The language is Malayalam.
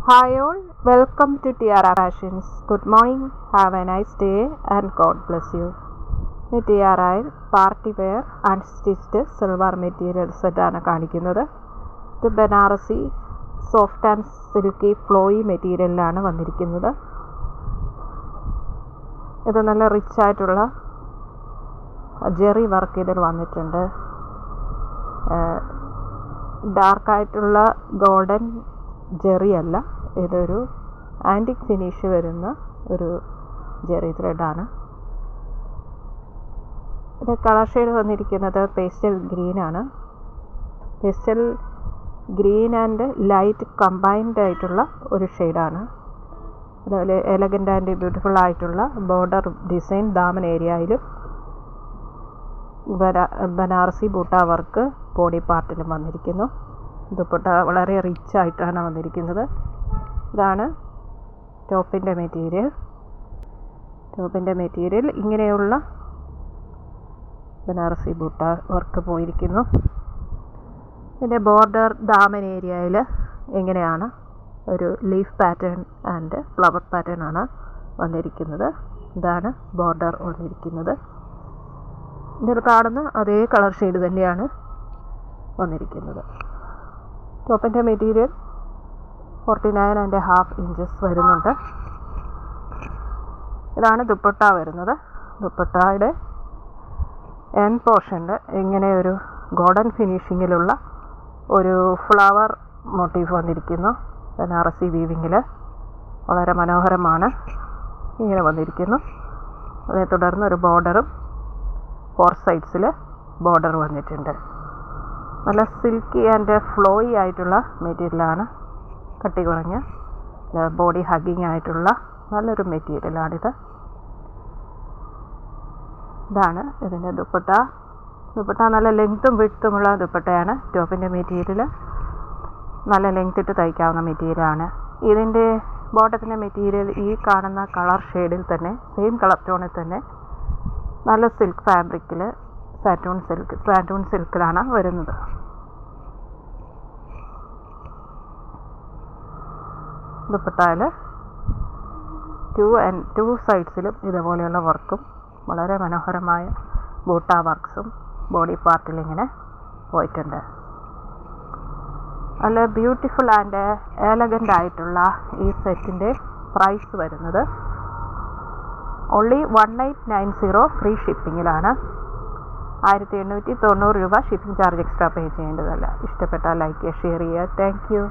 Hi all, welcome to Tiara Fashions. Good morning, have a nice day and God bless you. Tiara party wear unstitched silver material set ആണ് കാണിക്കുന്നത്. ഇത് Banarasi soft and silky flowy മെറ്റീരിയലിലാണ് വന്നിരിക്കുന്നത്. ഇത് നല്ല റിച്ച് ആയിട്ടുള്ള ജെറി വർക്ക് ഇതിൽ വന്നിട്ടുണ്ട്. ഡാർക്കായിട്ടുള്ള ഗോൾഡൻ ജെറി അല്ല, ഇതൊരു ആൻറ്റിക് ഫിനിഷ് വരുന്ന ഒരു ജെറി ത്രെഡാണ്. ഇത് കളർ ഷെയ്ഡ് വന്നിരിക്കുന്നത് പേസ്റ്റൽ ഗ്രീനാണ്. Pastel green and light combined ആയിട്ടുള്ള ഒരു ഷെയ്ഡാണ്. അതുപോലെ എലഗൻ്റ് ആൻഡ് ബ്യൂട്ടിഫുൾ ആയിട്ടുള്ള ബോർഡർ ഡിസൈൻ ദാമൻ ഏരിയയിലും ബനാറസി ബൂട്ട വർക്ക് ബോഡി പാർട്ടിലും വന്നിരിക്കുന്നു. ദുപ്പട്ട വളരെ റിച്ച് ആയിട്ടാണ് വന്നിരിക്കുന്നത്. ഇതാണ് ടോപ്പിൻ്റെ മെറ്റീരിയൽ ഇങ്ങനെയുള്ള ബനാറസി ബൂട്ട വർക്ക് പോയിരിക്കുന്നു. ഇതിൻ്റെ ബോർഡർ ദാമൻ ഏരിയയിൽ എങ്ങനെയാണ് ഒരു leaf pattern and flower pattern ആണ് വന്നിരിക്കുന്നത്. ഇതാണ് ബോർഡർ വന്നിരിക്കുന്നത്. ഇതിൽ കാണുന്ന അതേ കളർ ഷെയ്ഡ് തന്നെയാണ് വന്നിരിക്കുന്നത്. ടോപ്പിൻ്റെ മെറ്റീരിയൽ 49.5 ഇഞ്ചസ് വരുന്നുണ്ട്. ഇതാണ് ദുപ്പട്ട വരുന്നത്. ദുപ്പട്ടയുടെ എൻ പോർഷനിൽ ഇങ്ങനെ ഒരു ഗോൾഡൻ ഫിനിഷിങ്ങിലുള്ള ഒരു ഫ്ലവർ മോട്ടീഫ് വന്നിരിക്കുന്നു. ബനാറസി വീവിങ്ങിൽ വളരെ മനോഹരമാണ്. ഇങ്ങനെ വന്നിരിക്കുന്നു. അതേ തുടർന്ന് ഒരു ബോർഡറും 4 സൈഡ്സിൽ ബോർഡർ വന്നിട്ടുണ്ട്. നല്ല സിൽക്കി ആൻഡ് ഫ്ലോയി ആയിട്ടുള്ള മെറ്റീരിയലാണ്. കട്ടി കുറഞ്ഞ ബോഡി ഹഗ്ഗിങ് ആയിട്ടുള്ള നല്ലൊരു മെറ്റീരിയലാണിത്. ഇതാണ് ഇതിൻ്റെ ദുപ്പട്ട നല്ല ലെങ്ത്തും വിഡ്ത്തുമുള്ള ദുപ്പട്ടയാണ്. ടോപ്പിൻ്റെ മെറ്റീരിയൽ നല്ല ലെങ്ത് ഇട്ട് തയ്ക്കാവുന്ന മെറ്റീരിയലാണ്. ഇതിൻ്റെ ബോട്ടത്തിൻ്റെ മെറ്റീരിയൽ ഈ കാണുന്ന കളർ ഷെയ്ഡിൽ തന്നെ, സെയിം കളർ ടോണിൽ തന്നെ നല്ല സിൽക്ക് ഫാബ്രിക്കിൽ സാറ്റൂൺ സിൽക്കിലാണ് വരുന്നത്. ദുപ്പട്ടയിൽ 2 സൈഡ്സിലും ഇതുപോലെയുള്ള വർക്കും വളരെ മനോഹരമായ ബൂട്ട വർക്ക്സും ബോഡി പാർട്ടിൽ ഇങ്ങനെ പോയിട്ടുണ്ട്. നല്ല ബ്യൂട്ടിഫുൾ ആൻഡ് എലഗൻ്റ് ആയിട്ടുള്ള ഈ സെറ്റിൻ്റെ പ്രൈസ് വരുന്നത് ഓൺലി 1890 ഫ്രീ ഷിപ്പിങ്ങിലാണ്. 1890 രൂപ ഷിപ്പിംഗ് ചാർജ് എക്സ്ട്രാ പേ ചെയ്യേണ്ടതല്ല. ഇഷ്ടപ്പെട്ടാൽ ലൈക്ക് ചെയ്യുക, ഷെയർ ചെയ്യുക. Thank you.